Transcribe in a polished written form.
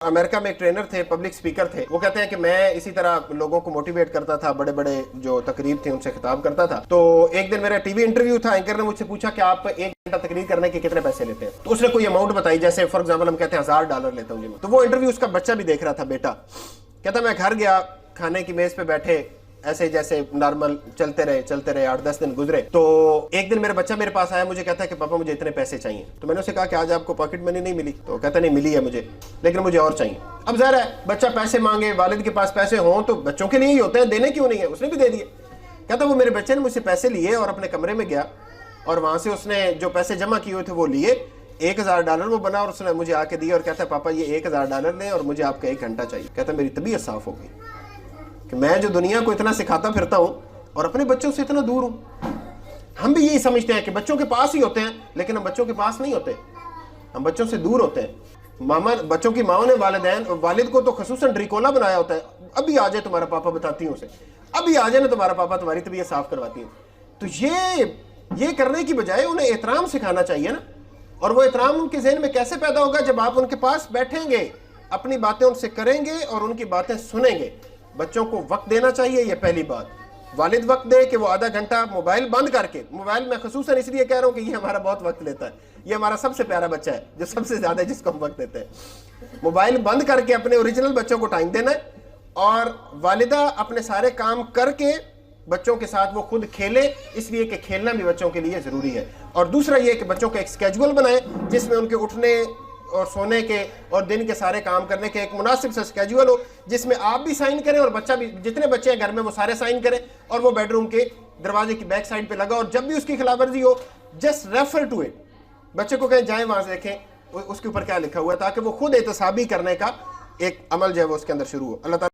امریکہ میں ایک ٹرینر تھے، پبلک سپیکر تھے. وہ کہتے ہیں کہ میں اسی طرح لوگوں کو موٹیویٹ کرتا تھا، بڑے بڑے جو تقریب تھے ان سے خطاب کرتا تھا. تو ایک دن میرا ٹی وی انٹرویو تھا، اینکر نے مجھ سے پوچھا کہ آپ 1 گھنٹہ تقریر کرنے کے کتنے پیسے لیتے ہیں. تو اس نے کوئی اماؤنٹ بتائی، جیسے فار ایگزامپل ہم کہتے ہیں $1000 لیتا ہوں. تو وہ انٹرویو اس کا بچہ بھی دیکھ رہا تھا، بیٹا. کہتا میں گھر گیا، کھانے کی میز پہ بیٹھے ایسے جیسے نارمل چلتے رہے 8-10 دن گزرے. تو ایک دن میرا بچہ میرے پاس آیا، مجھے کہتا ہے کہ پاپا مجھے اتنے پیسے چاہیے. تو میں نے اسے کہا کہ آج آپ کو پاکٹ منی نہیں ملی؟ تو کہتا نہیں ملی ہے مجھے، لیکن مجھے اور چاہیے. اب ظاہر ہے بچہ پیسے مانگے، والد کے پاس پیسے ہوں تو بچوں کے لیے ہی ہوتے ہیں، دینے کیوں نہیں ہے؟ اس نے بھی دے دیے. کہتا وہ میرے بچے نے مجھ سے پیسے لیے اور اپنے کمرے میں گیا اور وہاں سے اس نے جو پیسے جمع کیے ہوئے تھے وہ لیے، $1000 وہ بنا اور اس نے مجھے آ کے دیا اور کہتا ہے پاپا یہ $1000 لیں اور مجھے آپ کا 1 گھنٹہ چاہیے. کہتا میری طبیعت صاف ہو گئی کہ میں جو دنیا کو اتنا سکھاتا پھرتا ہوں اور اپنے بچوں سے اتنا دور ہوں. ہم بھی یہی سمجھتے ہیں کہ بچوں کے پاس ہی ہوتے ہیں، لیکن ہم بچوں کے پاس نہیں ہوتے، ہم بچوں سے دور ہوتے ہیں. بچوں کی ماں نے والد کو تو خصوصاً ڈریکولا بنایا ہوتا ہے، ابھی آ جائے تمہارا پاپا، بتاتی ہوں اسے ابھی آ جائے نا تمہارا پاپا، تمہاری طبیعت صاف کرواتی ہوں. تو یہ کرنے کی بجائے انہیں احترام سکھانا چاہیے نا. اور وہ احترام ان کے ذہن میں کیسے پیدا ہوگا؟ جب آپ ان کے پاس بیٹھیں گے، اپنی باتیں ان سے کریں گے اور ان کی باتیں سنیں گے. بچوں کو وقت دینا چاہیے، یہ پہلی بات. والد وقت دے کہ وہ آدھا گھنٹہ موبائل بند کر کے، موبائل میں خصوصاً اس لیے کہہ رہا ہوں کہ یہ ہمارا بہت وقت لیتا ہے، یہ ہمارا سب سے پیارا بچہ ہے جو سب سے زیادہ جس کو ہم وقت دیتے ہیں. موبائل بند کر کے اپنے اوریجنل بچوں کو ٹائم دینا ہے، اور والدہ اپنے سارے کام کر کے بچوں کے ساتھ وہ خود کھیلے، اس لیے کہ کھیلنا بھی بچوں کے لیے ضروری ہے. اور دوسرا یہ کہ بچوں کا ایک سکیجول بنائیں جس میں ان کے اٹھنے اور سونے کے اور دن کے سارے کام کرنے کے ایک مناسب سا سکیجول ہو، جس میں آپ بھی سائن کریں اور بچہ بھی، جتنے بچے ہیں گھر میں وہ سارے سائن کریں، اور وہ بیڈ روم کے دروازے کی بیک سائڈ پہ لگا، اور جب بھی اس کی خلاف ورزی ہو جسٹ ریفر ٹو اٹ. بچے کو کہیں جائیں وہاں سے دیکھیں اس کے اوپر کیا لکھا ہوا ہے، تاکہ وہ خود احتسابی کرنے کا ایک عمل جو ہے وہ اس کے اندر شروع ہو. اللہ تعالیٰ